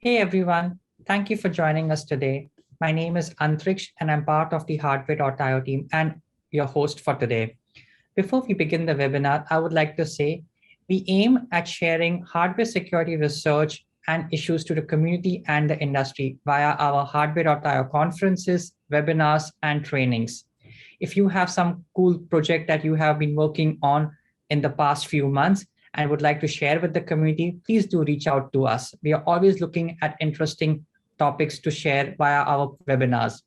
Hey everyone, thank you for joining us today. My name is Antriksh and I'm part of the hardwear.io team and your host for today. Before we begin the webinar, I would like to say we aim at sharing hardware security research and issues to the community and the industry via our hardware.io conferences, webinars, and trainings. If you have some cool project that you have been working on in the past few months and would like to share with the community, please do reach out to us. We are always looking at interesting topics to share via our webinars.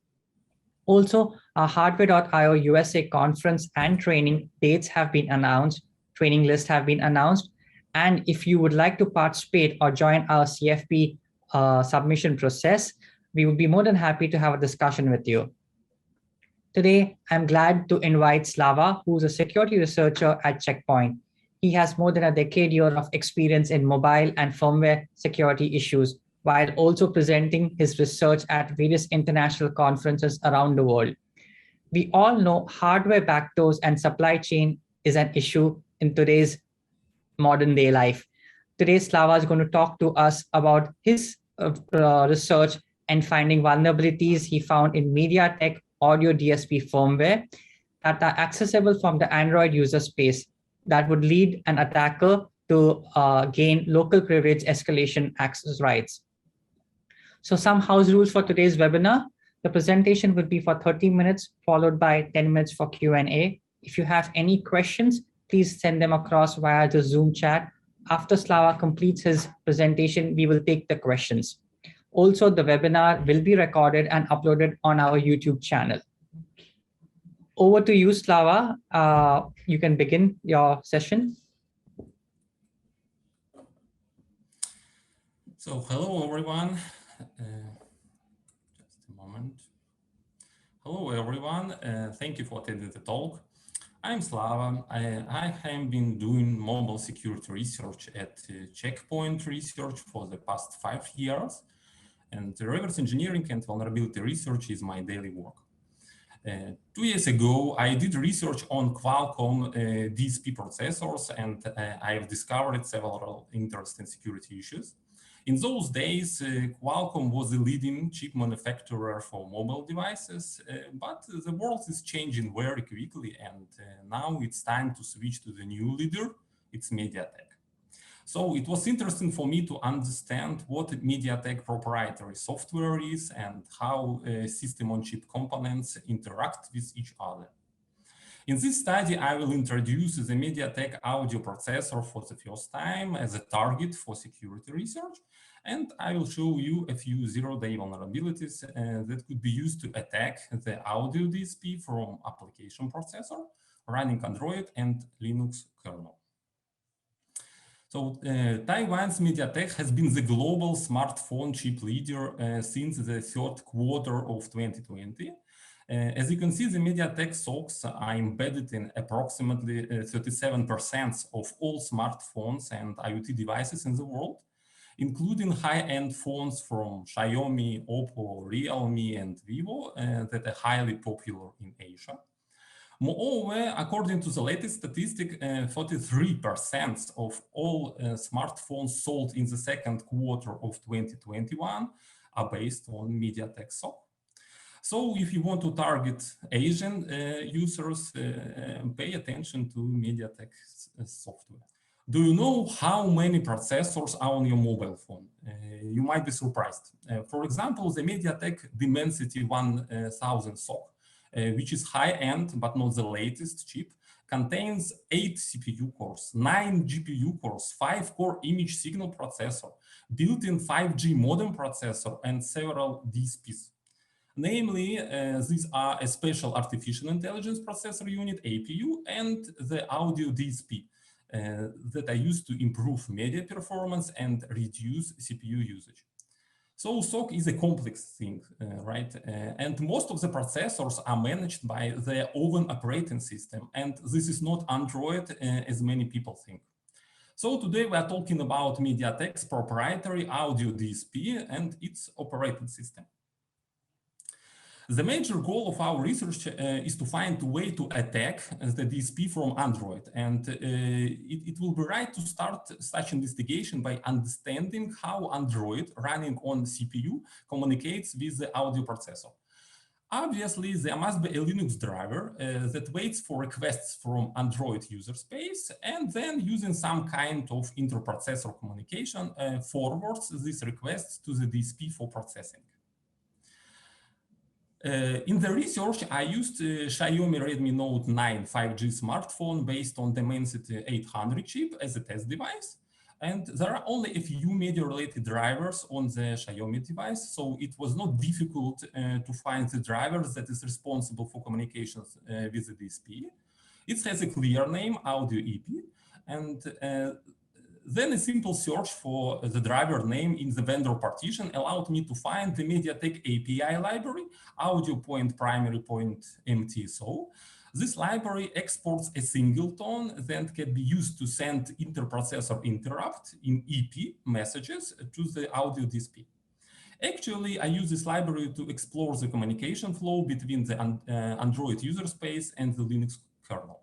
Also, our hardware.io USA conference and training dates have been announced, training lists have been announced. And if you would like to participate or join our CFP submission process, we would be more than happy to have a discussion with you. Today, I'm glad to invite Slava, who's a security researcher at Check Point. He has more than a decade of experience in mobile and firmware security issues, while also presenting his research at various international conferences around the world. We all know hardware backdoors and supply chain is an issue in today's modern day life. Today, Slava is going to talk to us about his research and finding vulnerabilities he found in MediaTek audio DSP firmware that are accessible from the Android user space that would lead an attacker to gain local privilege escalation access rights. So some house rules for today's webinar. The presentation would be for 30 minutes, followed by 10 minutes for Q&A. If you have any questions, please send them across via the Zoom chat. After Slava completes his presentation, we will take the questions. Also, the webinar will be recorded and uploaded on our YouTube channel. Over to you, Slava. You can begin your session. So, hello, everyone. Just a moment. Hello, everyone. Thank you for attending the talk. I'm Slava. I have been doing mobile security research at Check Point Research for the past 5 years. And reverse engineering and vulnerability research is my daily work. 2 years ago, I did research on Qualcomm DSP processors, and I have discovered several interesting security issues. In those days, Qualcomm was the leading chip manufacturer for mobile devices, but the world is changing very quickly, and now it's time to switch to the new leader. It's MediaTek. So it was interesting for me to understand what MediaTek proprietary software is and how system-on-chip components interact with each other. In this study, I will introduce the MediaTek audio processor for the first time as a target for security research, and I will show you a few zero-day vulnerabilities that could be used to attack the audio DSP from application processor running Android and Linux kernel. So Taiwan's MediaTek has been the global smartphone chip leader since the third quarter of 2020. As you can see, the MediaTek SoCs are embedded in approximately 37% of all smartphones and IoT devices in the world, including high-end phones from Xiaomi, Oppo, Realme, and Vivo that are highly popular in Asia. Moreover, according to the latest statistic, 43% of all smartphones sold in the second quarter of 2021 are based on MediaTek SoC. So if you want to target Asian users, pay attention to MediaTek software. Do you know how many processors are on your mobile phone? You might be surprised. For example, the MediaTek Dimensity 1000 SoC, which is high-end but not the latest chip, contains 8 CPU cores, 9 GPU cores, 5-core image signal processor, built-in 5G modem processor, and several DSPs. Namely, these are a special artificial intelligence processor unit, APU, and the audio DSP that are used to improve media performance and reduce CPU usage. So SoC is a complex thing, right? And most of the processors are managed by their own operating system. And this is not Android as many people think. So today we are talking about MediaTek's proprietary audio DSP and its operating system. The major goal of our research is to find a way to attack the DSP from Android. And it will be right to start such investigation by understanding how Android running on CPU communicates with the audio processor. Obviously, there must be a Linux driver that waits for requests from Android user space and then using some kind of interprocessor communication forwards these requests to the DSP for processing. In the research, I used Xiaomi Redmi Note 9 5G smartphone based on Dimensity 800 chip as a test device. And there are only a few media-related drivers on the Xiaomi device, so it was not difficult to find the drivers that is responsible for communications with the DSP. It has a clear name, aDSP, and then a simple search for the driver name in the vendor partition allowed me to find the MediaTek API library, audio point primary point MTSO. This library exports a singleton that can be used to send interprocessor interrupt in EP messages to the audio DSP. Actually, I use this library to explore the communication flow between the Android user space and the Linux kernel.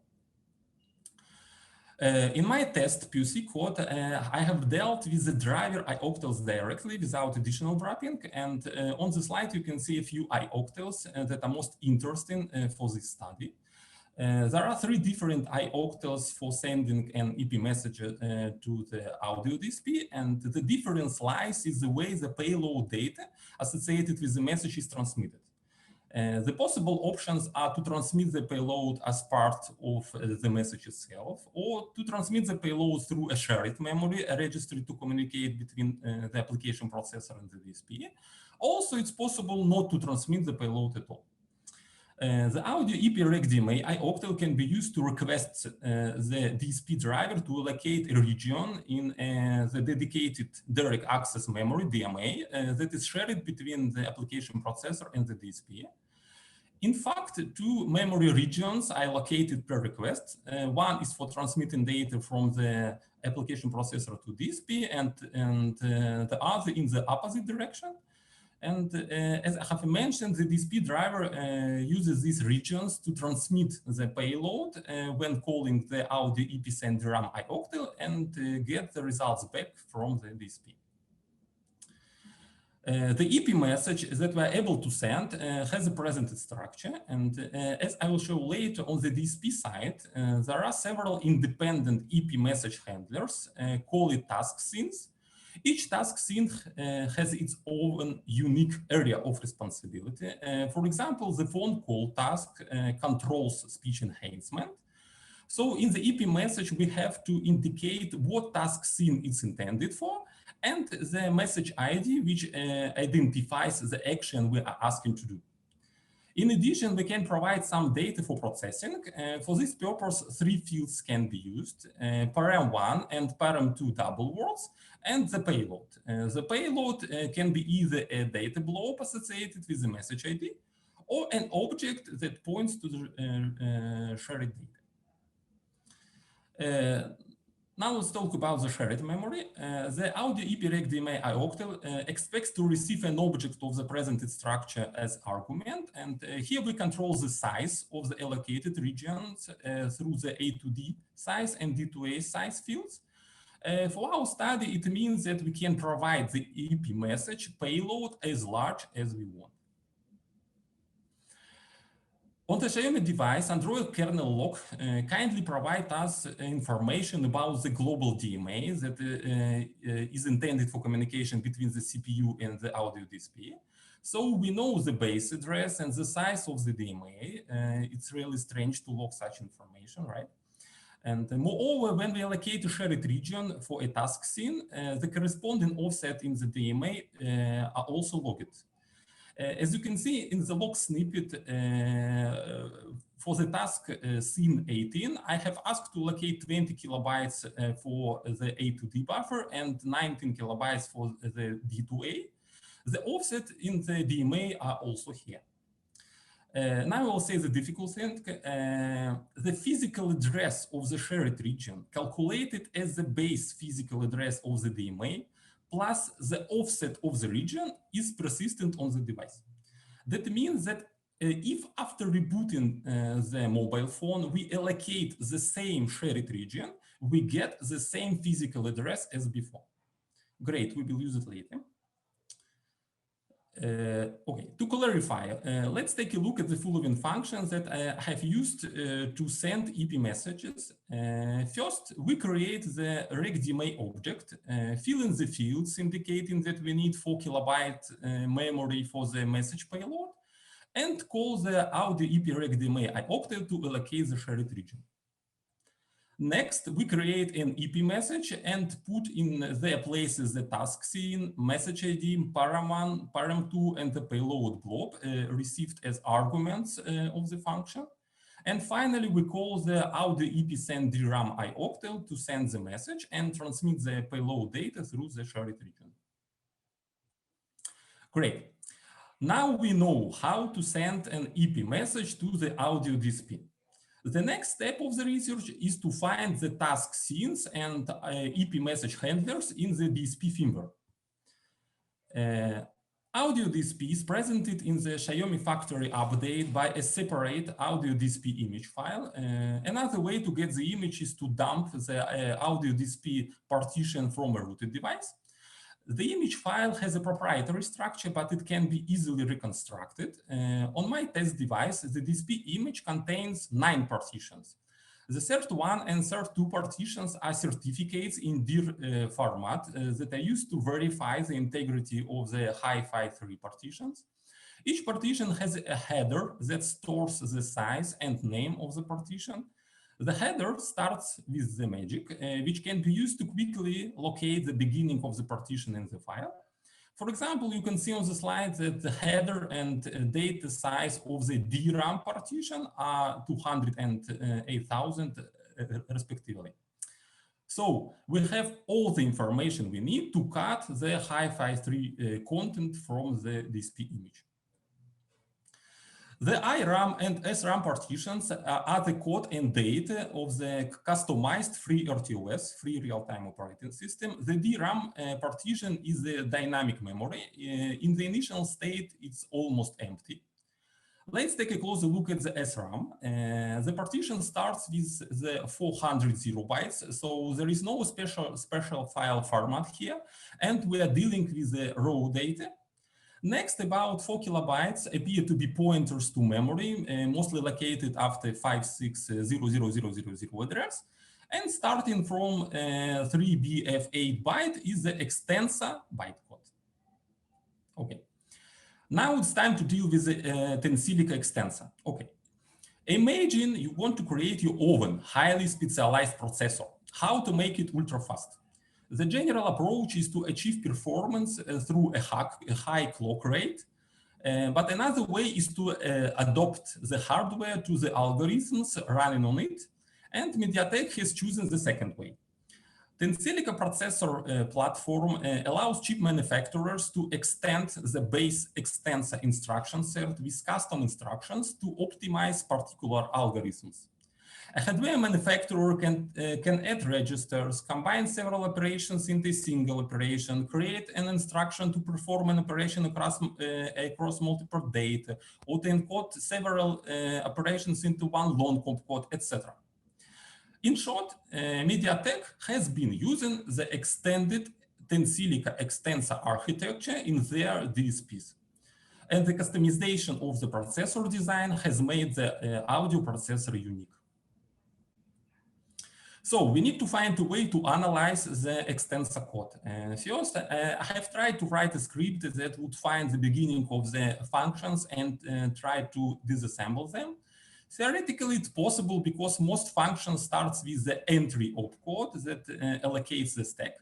In my test POC code, I have dealt with the driver ioctls directly without additional wrapping. And on the slide, you can see a few ioctls that are most interesting for this study. There are 3 different ioctls for sending an EP message to the audio DSP, and the difference lies in the way the payload data associated with the message is transmitted. The possible options are to transmit the payload as part of the message itself, or to transmit the payload through a shared memory, a registry to communicate between the application processor and the DSP. Also, it's possible not to transmit the payload at all. The audio EP regDMA ioctl can be used to request the DSP driver to allocate a region in the dedicated direct access memory, DMA, that is shared between the application processor and the DSP. In fact, 2 memory regions are allocated per request. One is for transmitting data from the application processor to DSP, and the other in the opposite direction. And as I have mentioned, the DSP driver uses these regions to transmit the payload when calling the audio EP send RAM ioctl and get the results back from the DSP. The EP message that we're able to send has a presented structure, and as I will show later on the DSP side, there are several independent EP message handlers called task scenes. Each task scene has its own unique area of responsibility. For example, the phone call task controls speech enhancement. So in the EP message, we have to indicate what task scene it's intended for, and the message ID, which identifies the action we are asking to do. In addition, we can provide some data for processing. For this purpose, 3 fields can be used, param1 and param2 double words, and the payload. The payload can be either a data blob associated with the message ID or an object that points to the shared data. Now let's talk about the shared memory. The audio EP regDMA ioctl expects to receive an object of the presented structure as argument, and here we control the size of the allocated regions through the A to D size and D to A size fields. For our study, it means that we can provide the EP message payload as large as we want. On the Xiaomi device, Android kernel log kindly provides us information about the global DMA that is intended for communication between the CPU and the audio DSP. So we know the base address and the size of the DMA. It's really strange to log such information, right? And moreover, when we allocate a shared region for a task scene, the corresponding offset in the DMA are also logged. As you can see in the log snippet for the task scene 18, I have asked to locate 20 kilobytes for the A to D buffer and 19 kilobytes for the D to A. The offset in the DMA are also here. Now I will say the difficult thing. The physical address of the shared region calculated as the base physical address of the DMA plus the offset of the region is persistent on the device. That means that if after rebooting the mobile phone, we allocate the same shared region, we get the same physical address as before. Great, we will use it later. Okay, to clarify, let's take a look at the following functions that I have used to send EP messages. First, we create the regDMA object, fill in the fields indicating that we need 4 kilobyte memory for the message payload, and call the audio EP regDMA ioctl to allocate the shared region. Next, we create an EP message and put in their places the task scene, message ID, param1, param2, and the payload blob received as arguments of the function. And finally, we call the audio EP send DRAM ioctl to send the message and transmit the payload data through the shared region. Great. Now we know how to send an EP message to the audio DSP. The next step of the research is to find the task scenes and EP message handlers in the DSP firmware. Audio DSP is presented in the Xiaomi factory update by a separate audio DSP image file. Another way to get the image is to dump the audio DSP partition from a rooted device. The image file has a proprietary structure, but it can be easily reconstructed. On my test device, the DSP image contains 9 partitions. The third one and third 2 partitions are certificates in DIR format that are used to verify the integrity of the Hi-Fi 3 partitions. Each partition has a header that stores the size and name of the partition. The header starts with the magic, which can be used to quickly locate the beginning of the partition in the file. For example, you can see on the slide that the header and data size of the DRAM partition are 200 and 8000 respectively. So we have all the information we need to cut the Hi-Fi 3 content from the DSP image. The IRAM and SRAM partitions are the code and data of the customized free RTOS, free real-time operating system. The DRAM partition is the dynamic memory. In the initial state, it's almost empty. Let's take a closer look at the SRAM. The partition starts with the 400 bytes, so there is no special file format here, and we are dealing with the raw data. Next, about 4 kilobytes appear to be pointers to memory, mostly located after 5600000 address. And starting from 3BF8 byte is the Xtensa bytecode. Okay. Now it's time to deal with the Tensilica Xtensa. Okay. Imagine you want to create your own highly specialized processor. How to make it ultra fast? The general approach is to achieve performance through a high clock rate, but another way is to adopt the hardware to the algorithms running on it, and MediaTek has chosen the second way. Tensilica processor platform allows chip manufacturers to extend the base Xtensa instruction set with custom instructions to optimize particular algorithms. A hardware manufacturer can add registers, combine several operations into a single operation, create an instruction to perform an operation across multiple data, or to encode several operations into one long comp code, etc. In short, MediaTek has been using the extended Tensilica Xtensa architecture in their DSPs. And the customization of the processor design has made the audio processor unique. So we need to find a way to analyze the Xtensa code. First, I have tried to write a script that would find the beginning of the functions and try to disassemble them. Theoretically, it's possible because most functions start with the entry opcode that allocates the stack.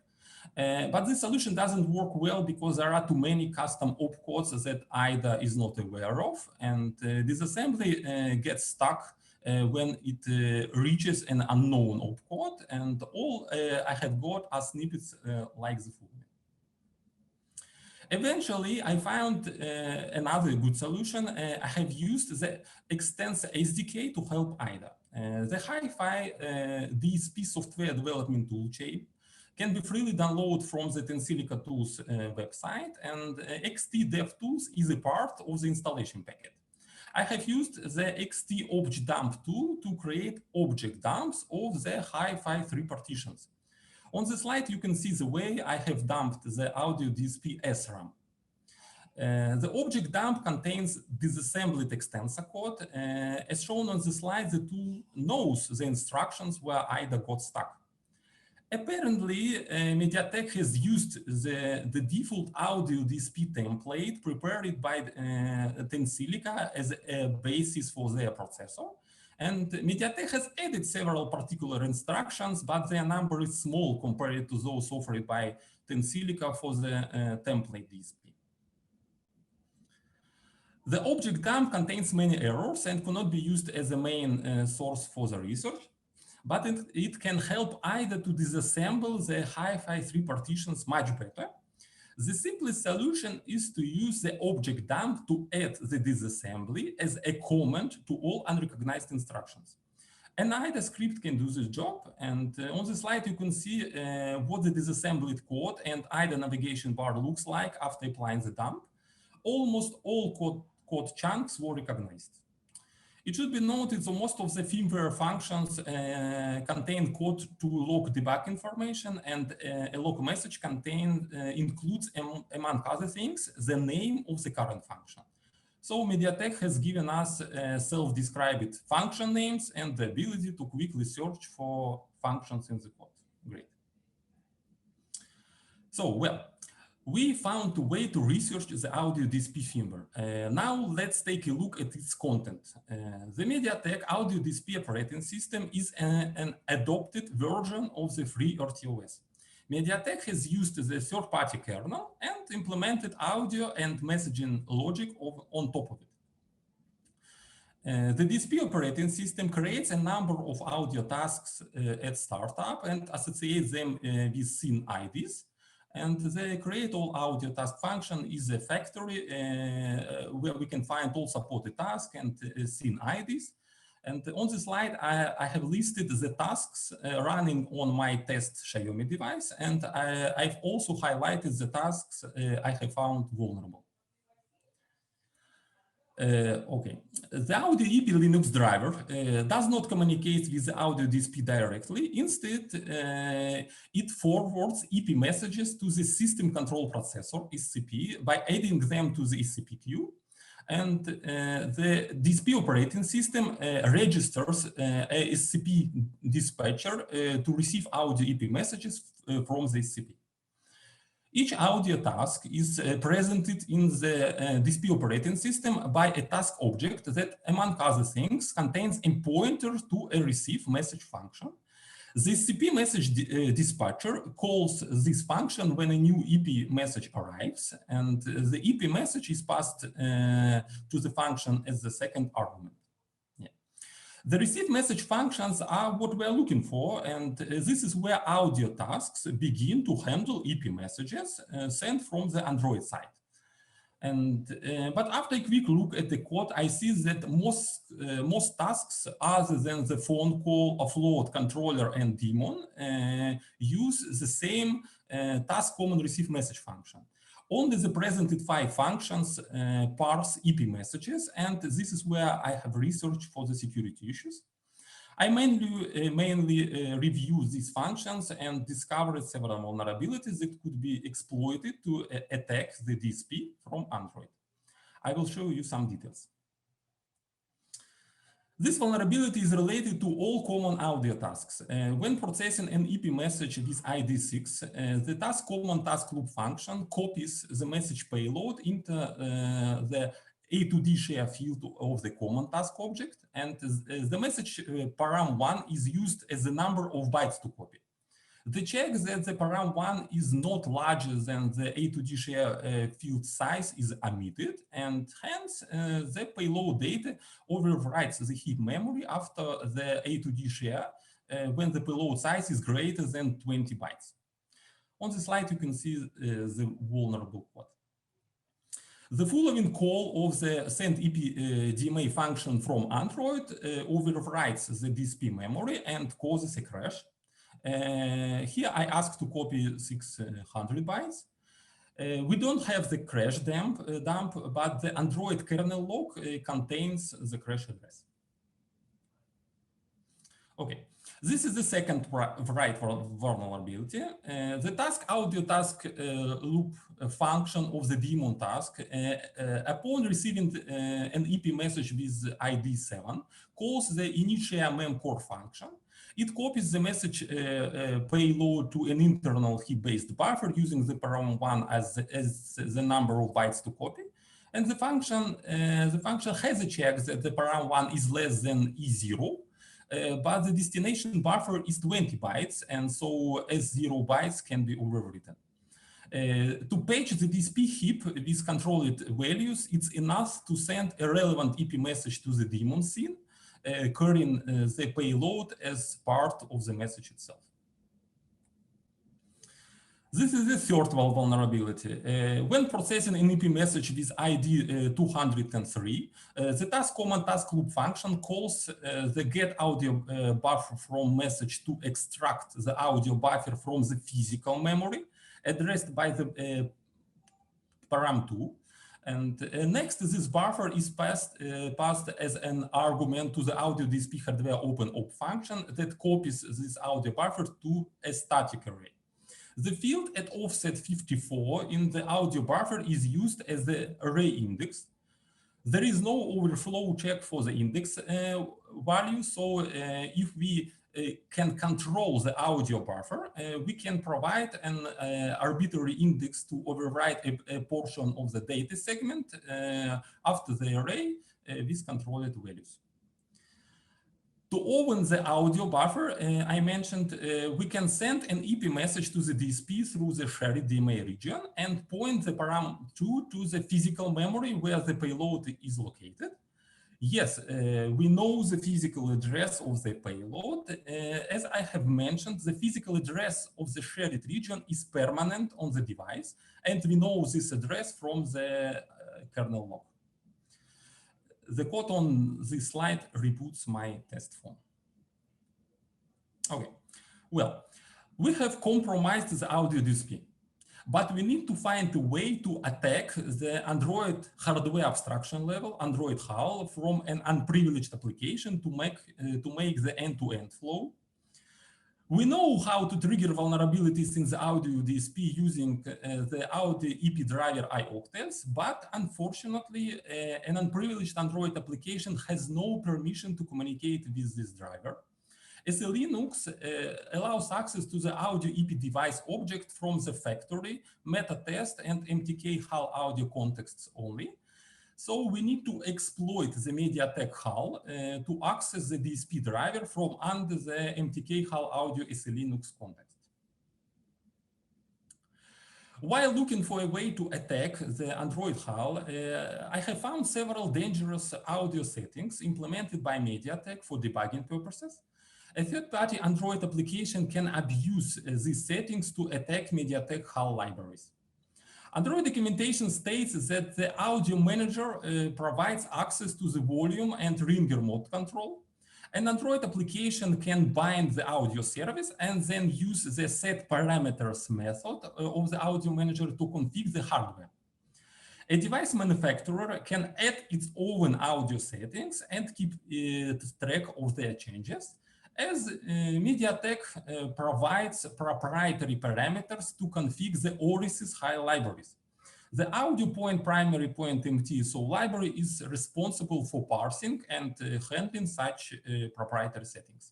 But this solution doesn't work well because there are too many custom opcodes that IDA is not aware of, and disassembly gets stuck when it reaches an unknown opcode, and all I have got are snippets like the following. Eventually, I found another good solution. I have used the Xtensa SDK to help IDA. The Hi-Fi DSP software development toolchain can be freely downloaded from the Tensilica Tools website, and XT DevTools is a part of the installation packet. I have used the XT object dump tool to create object dumps of the Hi-Fi 3 partitions. On the slide, you can see the way I have dumped the audio DSP SRAM. The object dump contains disassembled Xtensa code. As shown on the slide, the tool knows the instructions where IDA got stuck. Apparently, MediaTek has used the default audio DSP template prepared by Tensilica as a basis for their processor. And MediaTek has added several particular instructions, but their number is small compared to those offered by Tensilica for the template DSP. The object dump contains many errors and cannot be used as a main source for the research. But it can help either to disassemble the Hi-Fi 3 partitions much better. The simplest solution is to use the object dump to add the disassembly as a comment to all unrecognized instructions. An IDA script can do this job, and on the slide you can see what the disassembled code and IDA navigation bar looks like after applying the dump. Almost all code chunks were recognized. It should be noted that most of the firmware functions contain code to log debug information, and a log message includes, among other things, the name of the current function. So MediaTek has given us self-described function names and the ability to quickly search for functions in the code. Great. So, well, we found a way to research the audio DSP firmware. Now let's take a look at its content. The MediaTek audio DSP operating system is an adopted version of the free RTOS. MediaTek has used the third-party kernel and implemented audio and messaging logic on top of it. The DSP operating system creates a number of audio tasks at startup and associates them with scene IDs. And the create all audio task function is a factory where we can find all supported tasks and scene IDs. And on the slide, I have listed the tasks running on my test Xiaomi device. And I've also highlighted the tasks I have found vulnerable. Okay, the audio EP Linux driver does not communicate with the audio DSP directly. Instead, it forwards EP messages to the system control processor, SCP, by adding them to the SCP queue. And the DSP operating system registers a SCP dispatcher to receive audio EP messages from the SCP. Each audio task is presented in the DSP operating system by a task object that, among other things, contains a pointer to a receive message function. The SCP message dispatcher calls this function when a new EP message arrives, and the EP message is passed to the function as the second argument. The receive message functions are what we're looking for, and this is where audio tasks begin to handle EP messages sent from the Android side. But after a quick look at the code, I see that most tasks, other than the phone call, offload, controller, and daemon, use the same task common receive message function. Only the presented 5 functions parse EP messages, and this is where I have researched for the security issues. I mainly reviewed these functions and discovered several vulnerabilities that could be exploited to attack the DSP from Android. I will show you some details. This vulnerability is related to all common audio tasks. When processing an EP message with ID6, the task common task loop function copies the message payload into the A2D share field of the common task object, and the message param1 is used as the number of bytes to copy. The check that the param1 is not larger than the A2D share field size is omitted, and hence the payload data overwrites the heap memory after the A2D share when the payload size is greater than 20 bytes. On the slide, you can see the vulnerable code. The following call of the send EP DMA function from Android overwrites the DSP memory and causes a crash. Here I ask to copy 600 bytes. We don't have the crash dump, but the Android kernel log contains the crash address. Okay, this is the second write vulnerability. The task audio task loop function of the daemon task, upon receiving an EP message with ID 7, calls the initial memcore function. It copies the message payload to an internal heap-based buffer using the param1 as the number of bytes to copy. And the function has a check that the param1 is less than E0. But the destination buffer is 20 bytes, and so S0 bytes can be overwritten. To patch the DSP heap with controlled values, it's enough to send a relevant EP message to the daemon scene, carrying the payload as part of the message itself. This is the third vulnerability. When processing an EP message with ID 203, the task command task loop function calls the get audio buffer from message to extract the audio buffer from the physical memory addressed by the param2. And next, this buffer is passed as an argument to the audio DSP hardware open op function that copies this audio buffer to a static array. The field at offset 54 in the audio buffer is used as the array index. There is no overflow check for the index value, so if we can control the audio buffer, we can provide an arbitrary index to overwrite a portion of the data segment after the array with controlled values. To open the audio buffer, I mentioned we can send an EP message to the DSP through the shared DMA region and point the param2 to the physical memory where the payload is located. Yes, we know the physical address of the payload. As I have mentioned, the physical address of the shared region is permanent on the device, and we know this address from the kernel log. The code on this slide reboots my test phone. Okay, well, we have compromised the audio DSP, but we need to find a way to attack the Android hardware abstraction level, Android HAL, from an unprivileged application to make the end-to-end flow. We know how to trigger vulnerabilities in the audio DSP using the audio EP driver iOctls, but unfortunately, an unprivileged Android application has no permission to communicate with this driver. SELinux allows access to the audio EP device object from the factory, meta test, and MTK HAL audio contexts only. So we need to exploit the MediaTek HAL to access the DSP driver from under the MTK HAL audio SELinux context. While looking for a way to attack the Android HAL, I have found several dangerous audio settings implemented by MediaTek for debugging purposes. A third-party Android application can abuse these settings to attack MediaTek HAL libraries. Android documentation states that the audio manager provides access to the volume and ringer mode control. An Android application can bind the audio service and then use the set parameters method of the audio manager to configure the hardware. A device manufacturer can add its own audio settings and keep track of their changes, as MediaTek provides proprietary parameters to configure the Oris's high libraries. The audio point primary point MTSO library is responsible for parsing and handling such proprietary settings.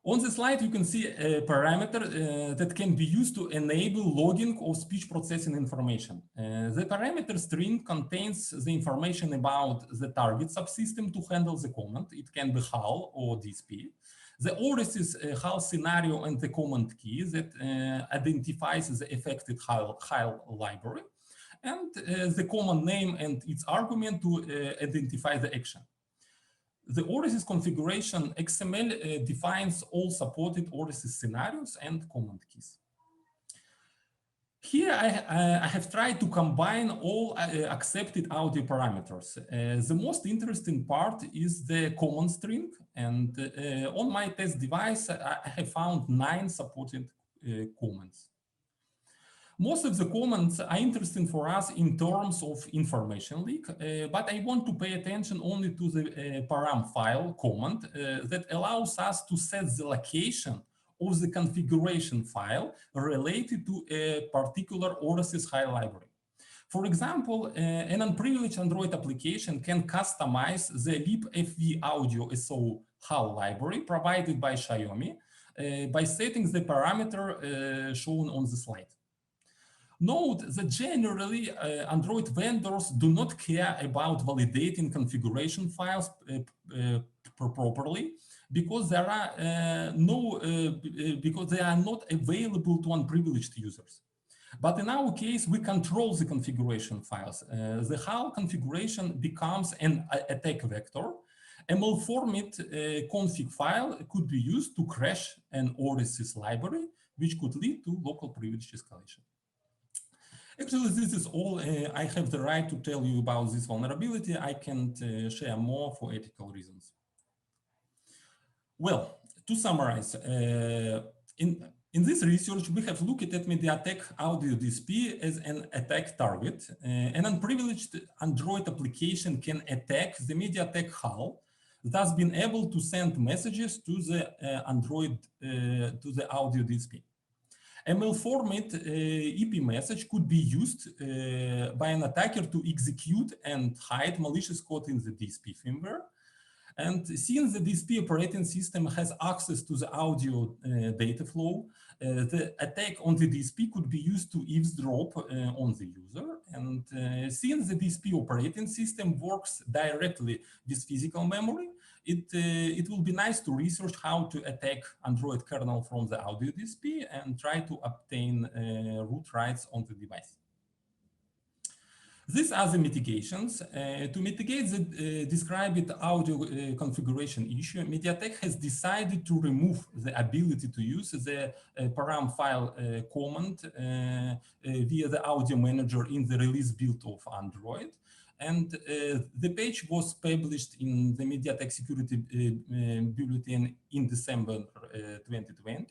On the slide, you can see a parameter that can be used to enable logging of speech processing information. The parameter string contains the information about the target subsystem to handle the command. It can be HAL or DSP. The Oris's HAL scenario and the command key that identifies the affected HAL library, and the command name and its argument to identify the action. The Oris's configuration XML defines all supported Oris's scenarios and command keys. Here I have tried to combine all accepted audio parameters. The most interesting part is the command string, and on my test device I have found 9 supported commands. Most of the comments are interesting for us in terms of information leak, but I want to pay attention only to the param file comment that allows us to set the location of the configuration file related to a particular RTOS high library. For example, an unprivileged Android application can customize the libfv audio SO HAL library provided by Xiaomi by setting the parameter shown on the slide. Note that generally Android vendors do not care about validating configuration files properly because they are not available to unprivileged users. But in our case, we control the configuration files. The HAL configuration becomes an attack vector. A malformed config file could be used to crash an RTOS library, which could lead to local privilege escalation. Actually, this is all I have the right to tell you about this vulnerability. I can't share more for ethical reasons. Well, to summarize, in this research, we have looked at MediaTek Audio DSP as an attack target. An unprivileged Android application can attack the MediaTek HAL, thus being able to send messages to the to the Audio DSP. A malformed EP message could be used by an attacker to execute and hide malicious code in the DSP firmware. And since the DSP operating system has access to the audio data flow, the attack on the DSP could be used to eavesdrop on the user. And since the DSP operating system works directly with physical memory, it will be nice to research how to attack Android kernel from the audio DSP and try to obtain root rights on the device. These are the mitigations. To mitigate the described audio configuration issue, MediaTek has decided to remove the ability to use the param file command via the audio manager in the release build of Android. And the page was published in the MediaTek Security Bulletin in December 2020.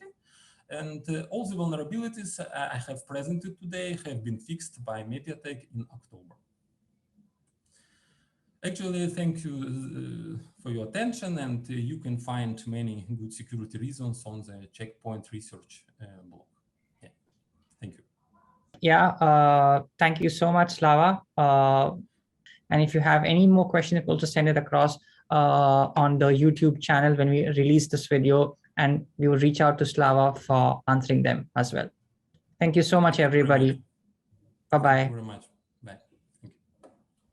And all the vulnerabilities I have presented today have been fixed by MediaTek in October. Actually, thank you for your attention, and you can find many good security reasons on the Checkpoint Research blog. Yeah. Thank you. Yeah, thank you so much, Slava. And if you have any more questions, we'll just send it across on the YouTube channel when we release this video, and we will reach out to Slava for answering them as well. Thank you so much, everybody. Bye-bye. Thank you very much.